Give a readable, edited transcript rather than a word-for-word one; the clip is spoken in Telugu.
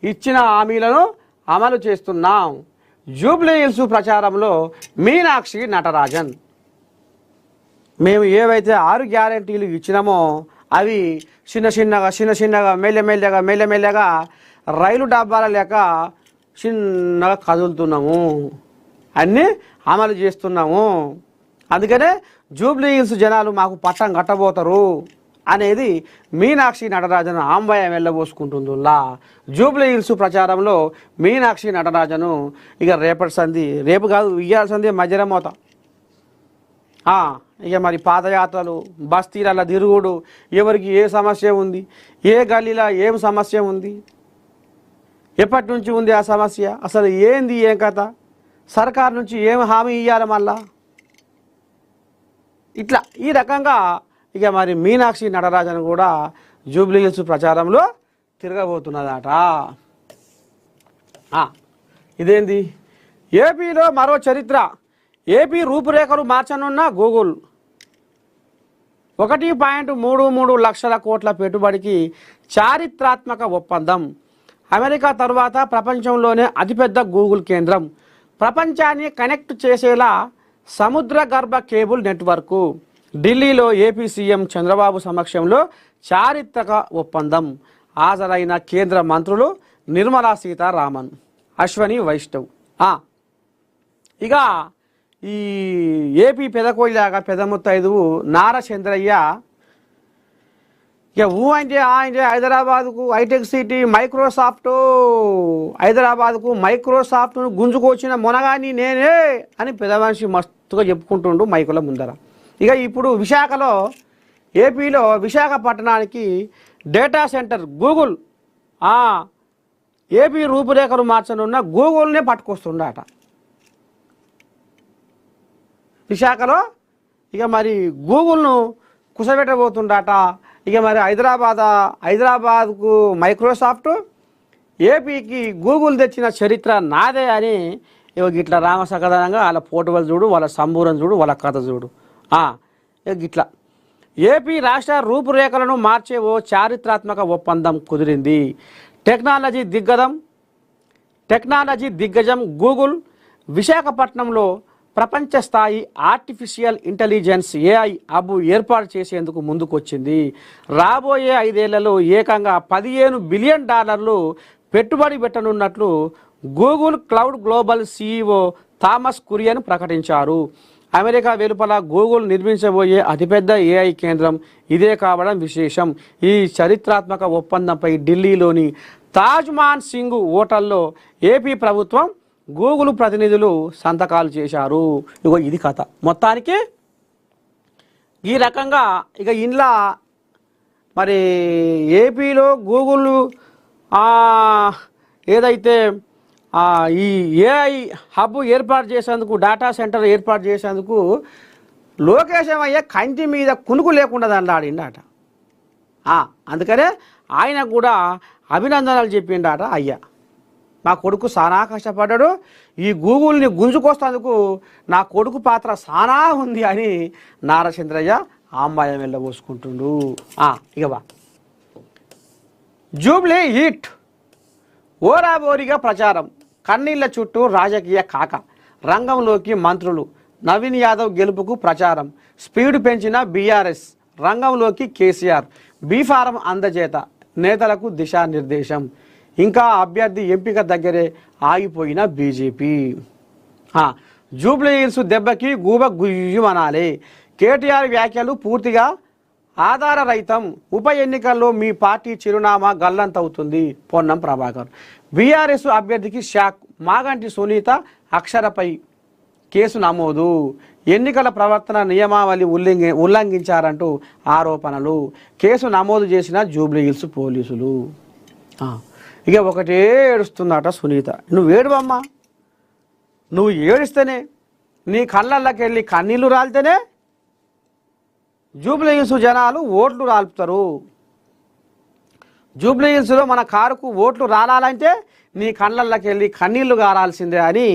ఇచ్చిన హామీలను అమలు చేస్తున్నాం. జూబ్లీ హిల్స్ ప్రచారంలో మీనాక్షి నటరాజన్. మేము ఏవైతే 6 గ్యారెంటీలు ఇచ్చినామో అవి చిన్నగా మెల్లమెల్లగా రైలు డబ్బాల లేక చిన్నగా కదులుతున్నాము, అన్నీ అమలు చేస్తున్నాము. అందుకనే జూబ్లీ హిల్స్ జనాలు మాకు పట్టం కట్టబోతారు అనేది మీనాక్షి నటరాజన్ ఆంబయం వెళ్ళబోసుకుంటుందిలా. జూబ్లీ హిల్స్ ప్రచారంలో మీనాక్షి నటరాజను ఇక రేపటి సంధి, రేపు కాదు ఇయ్యాల సంధి మధ్యరమోత. ఇక మరి పాదయాత్రలు, బస్తీల తిరుగుడు, ఎవరికి ఏ సమస్య ఉంది, ఏ గల్లీలో ఏం సమస్య ఉంది, ఎప్పటి నుంచి ఉంది ఆ సమస్య, అసలు ఏంది ఏం కథ, సర్కార్ నుంచి ఏం హామీ ఇవ్వాలి మళ్ళా, ఇట్లా ఈ రకంగా ఇక మరి మీనాక్షి నటరాజన్ కూడా జూబ్లీ హిల్స్ ప్రచారంలో తిరగబోతున్నదట. ఇదేంది, ఏపీలో మరో చరిత్ర. ఏపీ రూపురేఖలు మార్చనున్న గూగుల్. 1.33 లక్షల కోట్ల పెట్టుబడికి చారిత్రాత్మక ఒప్పందం. అమెరికా తర్వాత ప్రపంచంలోనే అతిపెద్ద గూగుల్ కేంద్రం. ప్రపంచాన్ని కనెక్ట్ చేసేలా సముద్ర గర్భ కేబుల్ నెట్వర్కు. ఢిల్లీలో ఏపీ సీఎం చంద్రబాబు సమక్షంలో చారిత్రక ఒప్పందం. హాజరైన కేంద్ర మంత్రులు నిర్మలా సీతారామన్, అశ్వని వైష్ణవ్. ఇక ఈ ఏపీ పెదకోయిలాగా పెద్ద ముత్తైదువు నారా చంద్రయ్య ఇక అంటే హైదరాబాద్కు హైటెక్ సిటీ హైదరాబాద్కు మైక్రోసాఫ్ట్ను గుంజుకొచ్చిన మొనగాని నేనే అని పెద్ద మనిషి మస్తుగా చెప్పుకుంటుండు మైకుల ముందర. ఇక ఇప్పుడు విశాఖలో, ఏపీలో విశాఖపట్నానికి డేటా సెంటర్ గూగుల్, ఏపీ రూపురేఖలు మార్చనున్న గూగుల్నే పట్టుకొస్తుండట విశాఖలో. ఇక మరి గూగుల్ను కుసబెట్టబోతుండట. ఇక మరి హైదరాబాద్కు మైక్రోసాఫ్ట్, ఏపీకి గూగుల్ తెచ్చిన చరిత్ర నాదే అని ఇట్లా రామసకదనంగా వాళ్ళ పోటువలు చూడు, వాళ్ళ సంబూరం చూడు, వాళ్ళ కథ చూడు. ఇట్లా ఏపీ రాష్ట్ర రూపురేఖలను మార్చే ఓ చారిత్రాత్మక ఒప్పందం కుదిరింది. టెక్నాలజీ దిగ్గజం గూగుల్ విశాఖపట్నంలో ప్రపంచ స్థాయి ఆర్టిఫిషియల్ ఇంటెలిజెన్స్ ఏఐ హబ్ ఏర్పాటు చేసేందుకు ముందుకొచ్చింది. రాబోయే 5 ఏళ్లలో ఏకంగా $15 బిలియన్ పెట్టుబడి పెట్టనున్నట్లు Google cloud global CEO Thomas Kurian ప్రకటించారు. అమెరికా వెలుపల గూగుల్ నిర్మించబోయే అతిపెద్ద ఏఐ కేంద్రం ఇదే కావడం విశేషం. ఈ చారిత్రాత్మక ఒప్పందంపై ఢిల్లీలోని తాజ్మాన్ సింగ్ హోటల్లో ఏపీ ప్రభుత్వం, గూగుల్ ప్రతినిధులు సంతకాలు చేశారు. ఇది కథ మొత్తానికి. ఈ రకంగా ఇక ఇంట్లో మరి ఏపీలో గూగుల్ ఏదైతే ఈ ఏఐ హబ్ ఏర్పాటు చేసేందుకు, డేటా సెంటర్ ఏర్పాటు చేసేందుకు లోకేశం అయ్యే కంటి మీద కునుకు లేకుండా దండాడిండట. అందుకనే ఆయన కూడా అభినందనలు చెప్పిండట. అయ్యా, నా కొడుకు సానా కష్టపడ్డాడు, ఈ గూగుల్ని గుంజుకొస్తేందుకు నా కొడుకు పాత్ర సానా ఉంది అని నారా చంద్రయ్య ఆంబాయం వెళ్ళబోసుకుంటుండు. ఇక జూబ్లీ హీట్ ఓరాబోరిగా ప్రచారం. కన్నీళ్ల చుట్టూ రాజకీయ కాక. రంగంలోకి మంత్రులు. నవీన్ యాదవ్ గెలుపుకు ప్రచారం. స్పీడ్ పెంచిన బీఆర్ఎస్. రంగంలోకి కేసీఆర్. బీఫారం అందజేత. నేతలకు దిశానిర్దేశం. ఇంకా అభ్యర్థి ఎంపిక దగ్గరే ఆగిపోయిన బీజేపీ. జూబ్లీ హిల్స్ దెబ్బకి గూబ గుయ్యమనాలి. కేటీఆర్ వ్యాఖ్యలు పూర్తిగా ఆధారరహితం. ఉప ఎన్నికల్లో మీ పార్టీ చిరునామా గల్లంతవుతుంది. పొన్నం ప్రభాకర్. బీఆర్ఎస్ అభ్యర్థికి షాక్. మాగంటి సునీత అక్షరపై కేసు నమోదు. ఎన్నికల ప్రవర్తన నియమావళి ఉల్లంఘించారంటూ ఆరోపణలు. కేసు నమోదు చేసిన జూబ్లీ హిల్స్ పోలీసులు. ఇక ఒకటే ఏడుస్తుందట సునీత. నువ్వు ఏడువమ్మా, నువ్వు ఏడిస్తేనే, నీ కళ్ళల్లోకి వెళ్ళి కన్నీళ్లు రాలితేనే జూబ్లీ హిల్స్ జనాలు ఓట్లు రాలుపుతారు. జూబ్లీ హిల్స్లో మన కారుకు ఓట్లు రాలాలంటే నీ కళ్ళల్లోకి వెళ్ళి కన్నీళ్లు గారాల్సిందే అని